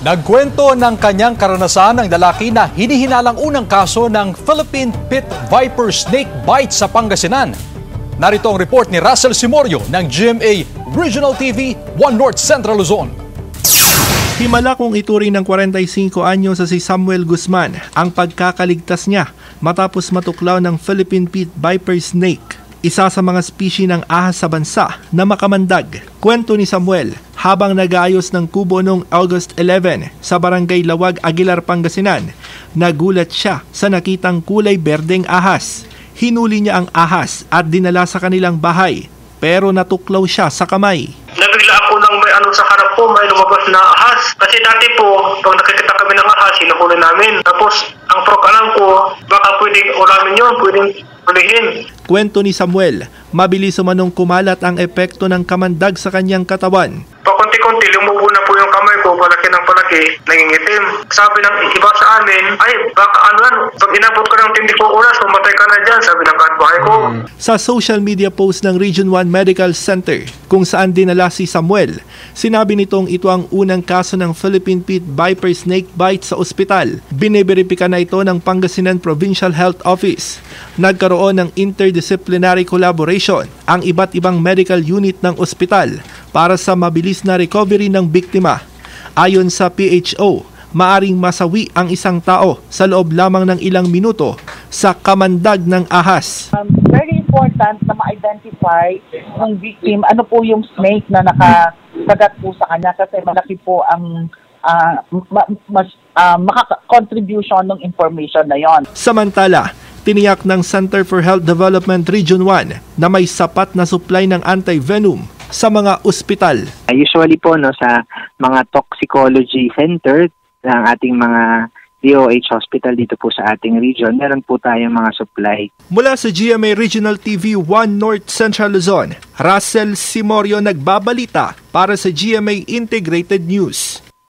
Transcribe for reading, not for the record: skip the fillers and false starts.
Nagkwento ng kanyang karanasan ng lalaki na hinihinalang unang kaso ng Philippine Pit Viper Snake Bite sa Pangasinan. Narito ang report ni Russell Simorio ng GMA Regional TV 1 North Central Luzon. Himala kung ituring ng 45 anyo sa si Samuel Guzman ang pagkakaligtas niya matapos matuklaw ng Philippine Pit Viper Snake, isa sa mga species ng ahas sa bansa na makamandag. Kwento ni Samuel, habang nag-aayos ng kubo noong August 11 sa Barangay Lawag, Aguilar, Pangasinan, nagulat siya sa nakitang kulay berdeng ahas. Hinuli niya ang ahas at dinala sa kanilang bahay, pero natuklaw siya sa kamay. Nabigla ako nang may sa harap ko, may lumabas na ahas. Kasi dati po, pag nakikita kami ng ahas, hinuhuli namin. Tapos, ang alam ko, baka pwedeng ulamin yun, pwedeng hulihin. Kwento ni Samuel, mabilis umanong kumalat ang epekto ng kamandag sa kanyang katawan. Pakunti-kunti, lumubo na po yung kamay ko, palaki ng palaki, nangingitim. Sabi ng iba sa amin, ay baka pag inabot ka ng 24 oras, mamatay ka na dyan, sabi ng kapitbahay ko. Sa social media post ng Region 1 Medical Center, kung saan dinala si Samuel, sinabi nitong ito ang unang kaso ng Philippine Pit Viper Snake Bite sa ospital. Biniberipika na ito ng Pangasinan Provincial Health Office. Nagkaroon ng interdisciplinary collaboration ang iba't ibang medical unit ng ospital para sa mabilis na recovery ng biktima. Ayon sa PHO, maaring masawi ang isang tao sa loob lamang ng ilang minuto sa kamandag ng ahas. Very important na ma-identify ng victim, ano po yung snake na nakasagat po sa kanya kasi malaki po ang maka-contribution ng information na yon. Samantala, tiniyak ng Center for Health Development Region 1 na may sapat na supply ng anti-venom sa mga ospital. Usually po sa mga toxicology center ng ating mga DOH hospital dito po sa ating region, meron po tayong mga supply. Mula sa GMA Regional TV 1 North Central Luzon, Russell Simorio nagbabalita para sa GMA Integrated News.